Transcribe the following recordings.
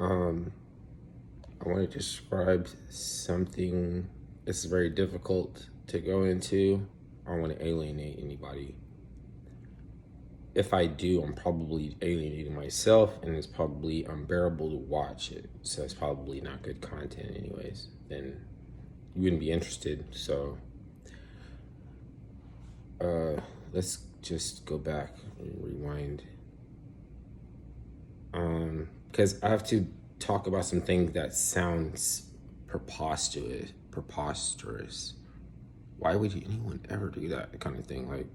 Um, I want to describe something that's very difficult to go into. I don't want to alienate anybody. If I do, I'm probably alienating myself, and it's probably unbearable to watch it. So it's probably not good content, anyways. Then you wouldn't be interested. So let's just go back and rewind. Because I have to talk about something that sounds preposterous. Why would anyone ever do that kind of thing? Like,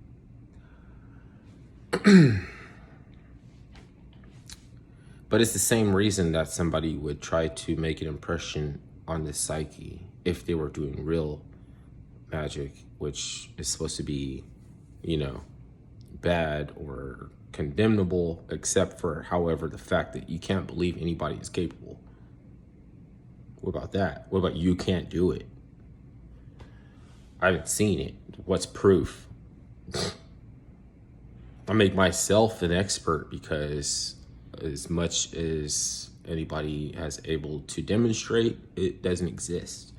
but it's the same reason that somebody would try to make an impression on the psyche if they were doing real magic, which is supposed to be, bad or condemnable, except for, however, the fact that you can't believe anybody is capable. What about that? What about you can't do it? I haven't seen it. What's proof? I make myself an expert because as much as anybody has able to demonstrate, it doesn't exist.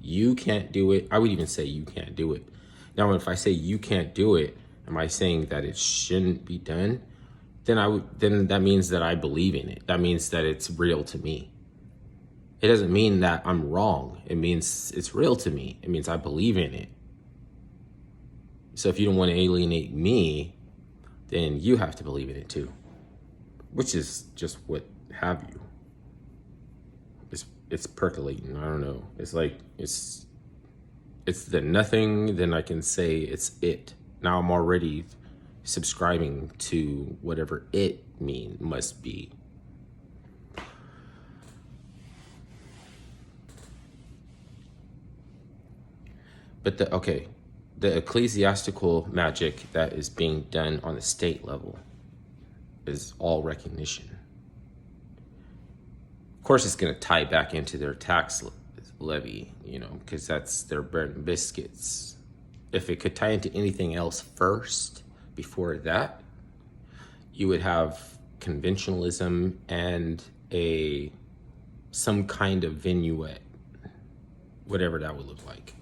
You can't do it. I would even say you can't do it. Now, if I say you can't do it, am I saying that it shouldn't be done? Then that means that I believe in it. That means that it's real to me. It doesn't mean that I'm wrong. It means it's real to me. It means I believe in it. So if you don't want to alienate me, then you have to believe in it too, which is just what have you. It's percolating. I don't know. It's like it's the nothing. Then I can say it's it. Now I'm already subscribing to whatever it must be. But the ecclesiastical magic that is being done on the state level is all recognition. Of course, it's going to tie back into their tax levy, because that's their bread and biscuits. If it could tie into anything else first, before that, you would have conventionalism and some kind of vignette, whatever that would look like.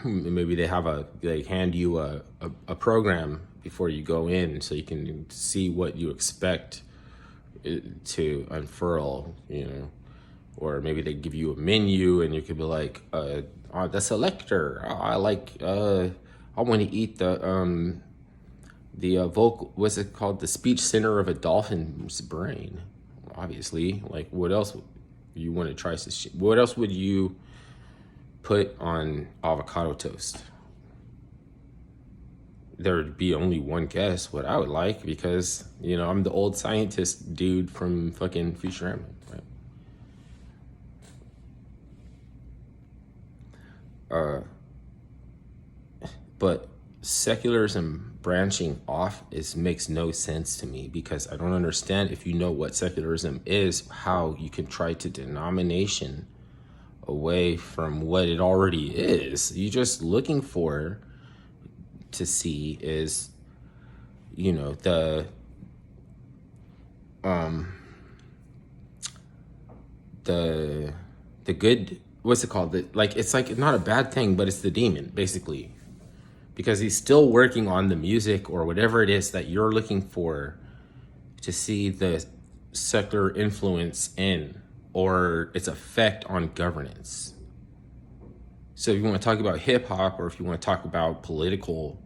Maybe they hand you a program before you go in, so you can see what you expect it to unfurl, or maybe they give you a menu and you could be like, the selector, I want to eat the vocal, what's it called, the speech center of a dolphin's brain. Obviously, like, what else you want to try? What else would you put on avocado toast? There would be only one guess what I would like, because I'm the old scientist dude from fucking Futurama, right? But secularism branching off makes no sense to me, because I don't understand, if you know what secularism is, how you can try to denomination away from what it already is. You're just looking to see is, the good, what's it called? It's like not a bad thing, but it's the demon, basically. Because he's still working on the music or whatever it is that you're looking for to see the secular influence in, or its effect on governance. So if you want to talk about hip hop, or if you want to talk about geopolitical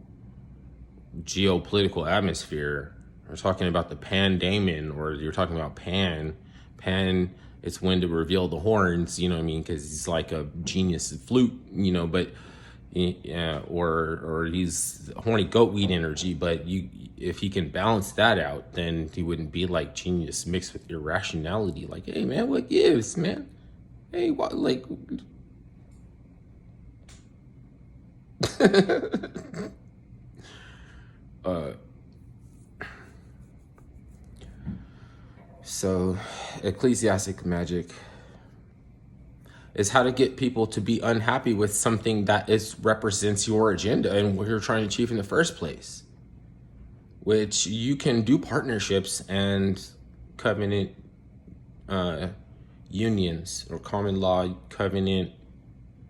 atmosphere, or talking about the Pan-Daemon, or you're talking about Pan, it's when to reveal the horns, because he's like a genius flute, but or he's horny goatweed energy, but if he can balance that out, then he wouldn't be like genius mixed with irrationality. Like, hey man, what gives, man? Hey, what, like so ecclesiastic magic is how to get people to be unhappy with something that represents your agenda and what you're trying to achieve in the first place. which you can do partnerships and covenant unions or common law covenant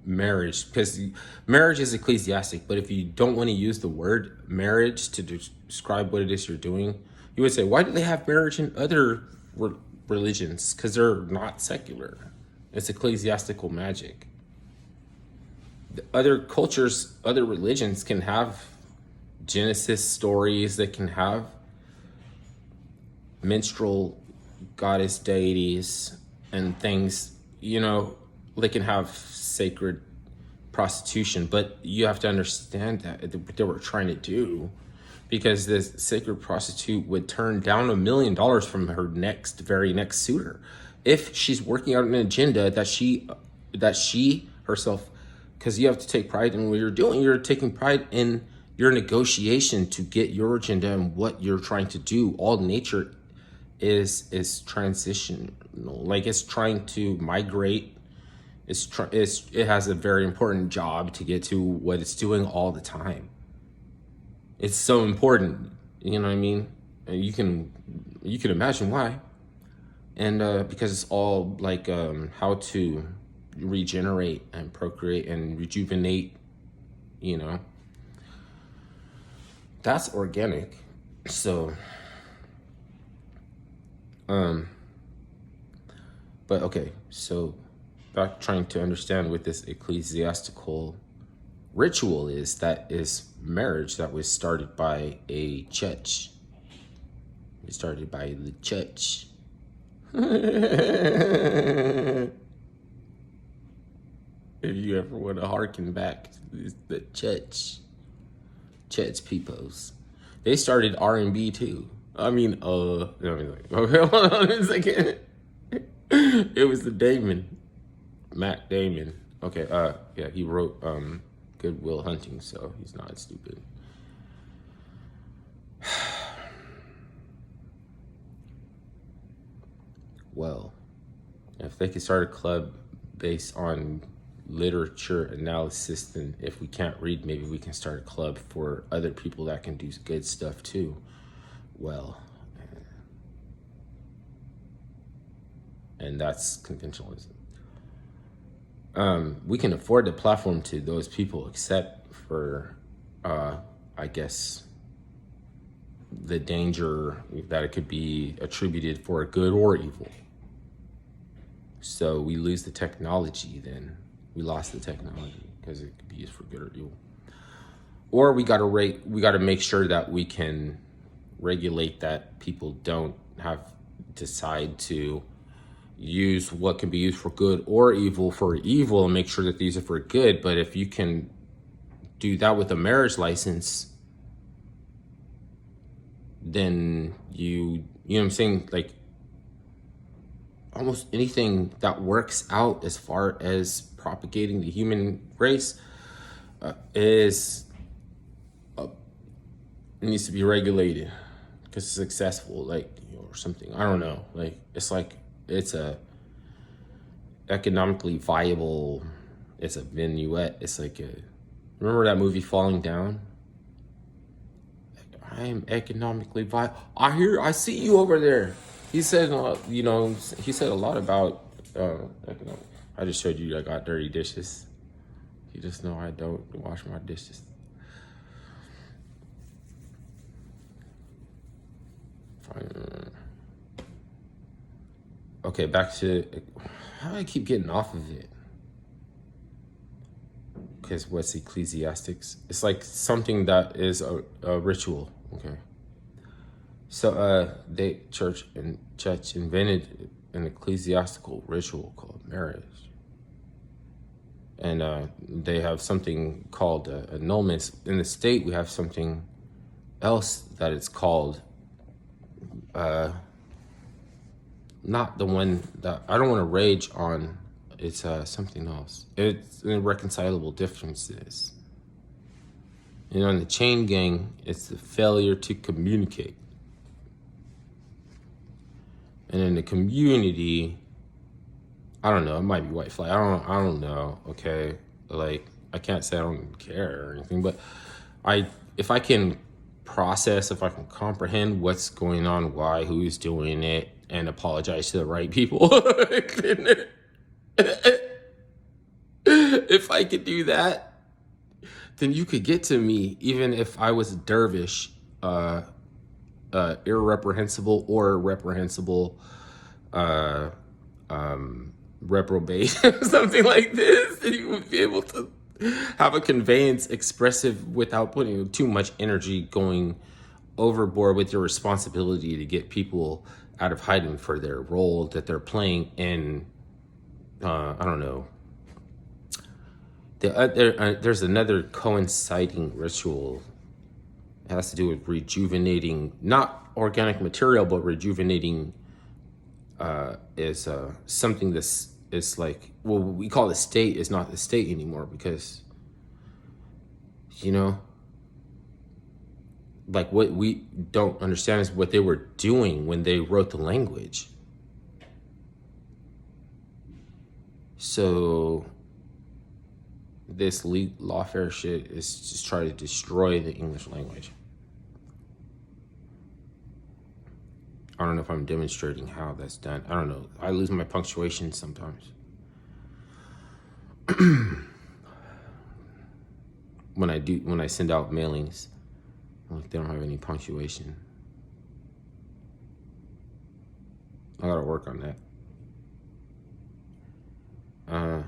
marriage, because marriage is ecclesiastic. But if you don't want to use the word marriage to describe what it is you're doing, you would say, why do they have marriage in other religions? Because they're not secular. It's ecclesiastical magic. Other cultures, other religions can have Genesis stories, that can have minstrel goddess deities and things, they can have sacred prostitution, but you have to understand that what they were trying to do, because this sacred prostitute would turn down $1 million from her very next suitor if she's working out an agenda that she herself, because you have to take pride in what you're doing. You're taking pride in your negotiation to get your agenda and what you're trying to do. All nature is transitional, like it's trying to migrate. It has a very important job to get to what it's doing all the time. It's so important, you know what I mean? And you can imagine why. And because it's all like how to regenerate and procreate and rejuvenate, that's organic. So but okay, so back trying to understand what this ecclesiastical ritual is. That is marriage that was started by a church. It started by the church. If you ever want to harken back to the church peoples, they started R&B too. Okay, hold on a second. It was Matt Damon. Okay, yeah, he wrote Good Will Hunting, so he's not stupid. Well, if they could start a club based on literature analysis, then if we can't read, maybe we can start a club for other people that can do good stuff too. Well, and that's conventionalism. We can afford the platform to those people, except for, I guess, the danger that it could be attributed for good or evil. So we lose the technology, then we lost the technology because it could be used for good or evil. Or we got to make sure that we can regulate that people don't decide to use what can be used for good or evil for evil, and make sure that these are for good. But if you can do that with a marriage license, then you know what I'm saying? Like almost anything that works out as far as propagating the human race needs to be regulated because it's successful, or something. I don't know. It's a economically viable. It's a vignette. It's remember that movie Falling Down? I am economically viable. I see you over there. He said, he said a lot about economic. I just showed you I got dirty dishes. You just know I don't wash my dishes. Fine. Okay, back to how do I keep getting off of it? Because what's ecclesiastics? It's like something that is a ritual. Okay. So the church invented an ecclesiastical ritual called marriage. And they have something called annulments. In the state, we have something else that it's called, not the one that I don't want to rage on. It's something else. It's irreconcilable differences. In the chain gang, it's the failure to communicate. And in the community, I don't know, it might be white flag. I don't know, okay? I can't say I don't care or anything, but if I can process, if I can comprehend what's going on, why, who's doing it, and apologize to the right people. If I could do that, then you could get to me, even if I was a dervish, irreprehensible or reprehensible, reprobate, something like this, and you would be able to have a conveyance expressive without putting too much energy going overboard with your responsibility to get people out of hiding for their role that they're playing in, I don't know. There's another coinciding ritual. It has to do with rejuvenating, not organic material, but rejuvenating is something that's is like, well, we call the state is not the state anymore, because, you know, like what we don't understand is what they were doing when they wrote the language. So this lawfare shit is just trying to destroy the English language. I don't know if I'm demonstrating how that's done. I don't know. I lose my punctuation sometimes. When I send out mailings, like, they don't have any punctuation. I gotta work on that.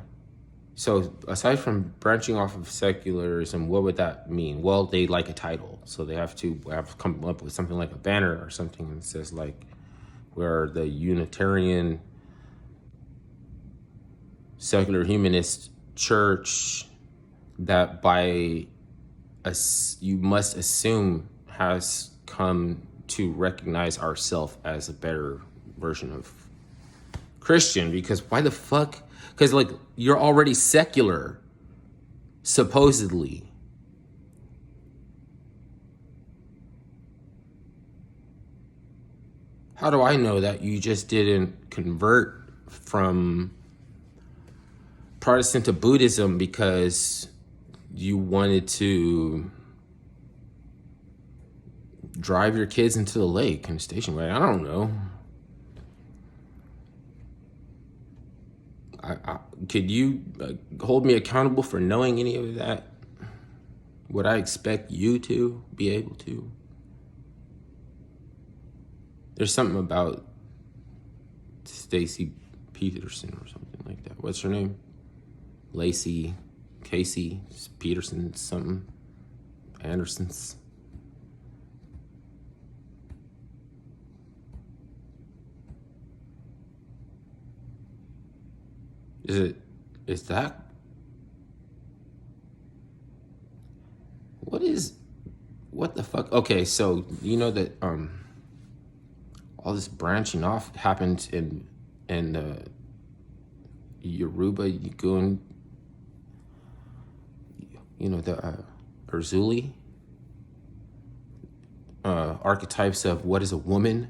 So aside from branching off of secularism, what would that mean? Well, they like a title, so they have to come up with something like a banner or something that says, like, we're the Unitarian Secular Humanist Church that you must assume has come to recognize ourselves as a better version of Christian. Because why the fuck? Because, like, you're already secular, supposedly. How do I know that you just didn't convert from Protestant to Buddhism because you wanted to drive your kids into the lake in a station wagon? I don't know. Could you hold me accountable for knowing any of that? Would I expect you to be able to? There's something about Stacy Peterson or something like that. What's her name? Lacey, Casey, Peterson, something. Anderson's. Is that? What the fuck? Okay, so you know that all this branching off happened in Yoruba, Yugun, you know, the Erzuli archetypes of what is a woman,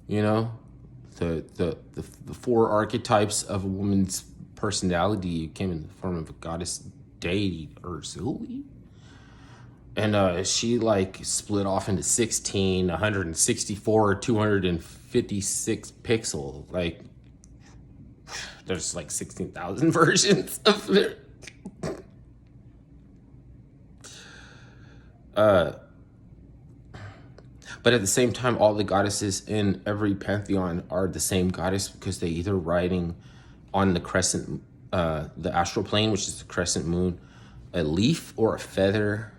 you know, the four archetypes of a woman's personality came in the form of a goddess deity, Erzuli. And she, like, split off into 16, 164, 256 pixel. Like, there's like 16,000 versions of it. But at the same time, all the goddesses in every pantheon are the same goddess, because they either riding on the crescent, the astral plane, which is the crescent moon, a leaf or a feather,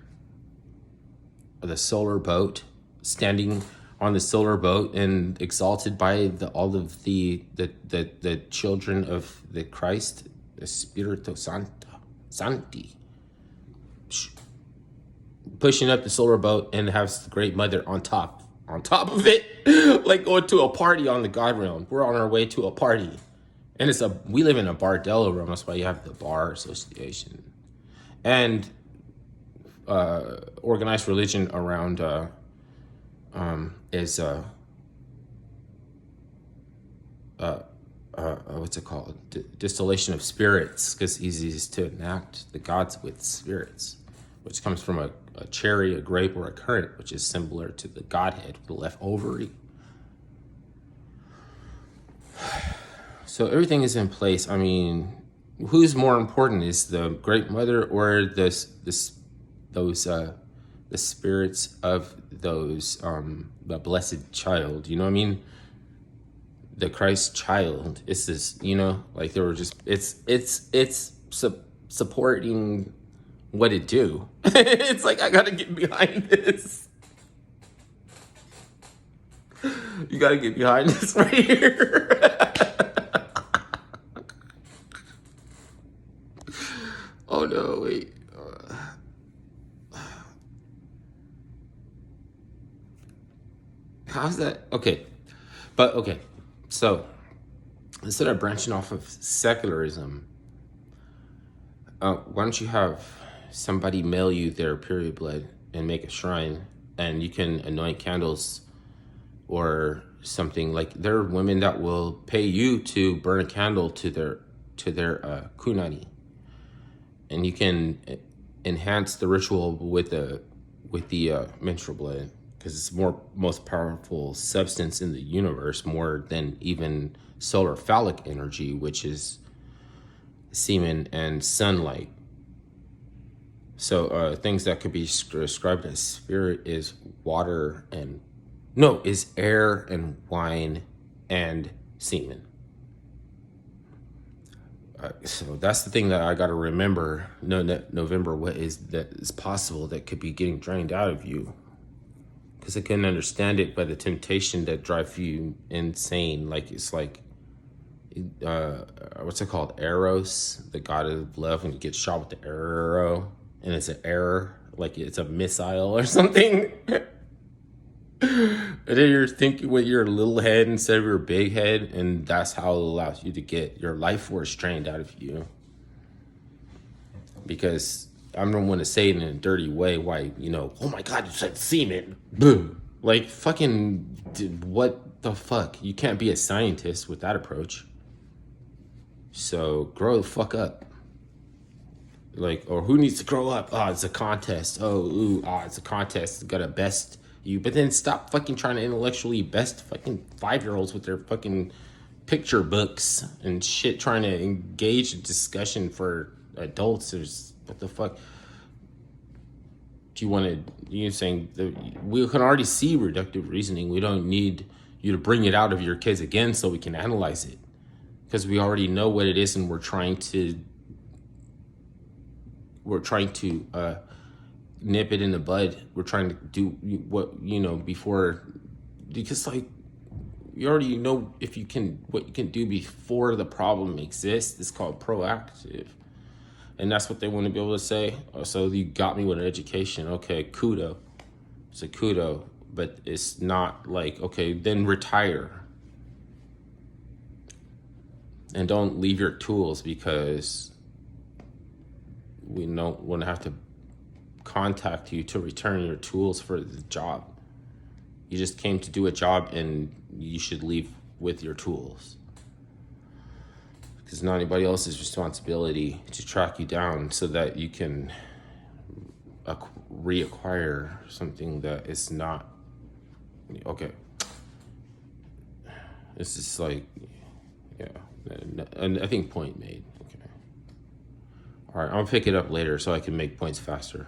or the solar boat, standing on the solar boat and exalted by all of the children of the Christ, the Spirito Santi, pushing up the solar boat, and has the Great Mother on top of it, like going to a party on the God realm. We're on our way to a party, and we live in a Bardello realm. That's why you have the Bar Association and organized religion around is what's it called? Distillation of spirits, because it's easiest to enact the gods with spirits, which comes from a cherry, a grape, or a currant, which is similar to the Godhead, the left ovary. So everything is in place. I mean, who's more important, is the Great Mother or the spirits of those the Blessed Child? You know what I mean? The Christ Child. It's this, like they were just. It's supporting what it do. It's like, I gotta get behind this. You gotta get behind this right here. Oh no, wait. How's that? Okay. But okay. So instead of branching off of secularism, why don't you have somebody mail you their period blood and make a shrine, and you can anoint candles or something. Like, there are women that will pay you to burn a candle to their kunani, and you can enhance the ritual with the menstrual blood, because it's most powerful substance in the universe, more than even solar phallic energy, which is semen and sunlight. So things that could be described as spirit is is air and wine and semen. So that's the thing that I got to remember. November, what is that is possible that could be getting drained out of you? Because I couldn't understand it, but the temptation that drives you insane. Like, it's like, what's it called? Eros, the god of love, when you get shot with the arrow, and it's an error, like it's a missile or something. And then you're thinking with your little head instead of your big head, and that's how it allows you to get your life force drained out of you. Because I'm the one to say it in a dirty way. Why, oh my God, you said semen. Boom. Like, fucking, what the fuck? You can't be a scientist with that approach. So grow the fuck up. Like, or who needs to grow up? Oh, it's a contest. It's a contest. Gotta best you. But then stop fucking trying to intellectually best fucking 5-year-olds with their fucking picture books and shit, trying to engage in discussion for adults. What the fuck? Do you want to, you're saying that we can already see reductive reasoning. We don't need you to bring it out of your kids again so we can analyze it. Because we already know what it is, and we're trying to nip it in the bud. We're trying to do what, before, because, like, you already know what you can do before the problem exists. It's called proactive. And that's what they want to be able to say. Oh, so you got me with an education. Okay, kudo. It's a kudo, but it's not like, okay, then retire. And don't leave your tools, because we don't want to have to contact you to return your tools for the job. You just came to do a job, and you should leave with your tools. It's not anybody else's responsibility to track you down so that you can reacquire something that is not. Okay. It's just like, yeah. And I think point made. Okay. All right, I'll pick it up later so I can make points faster.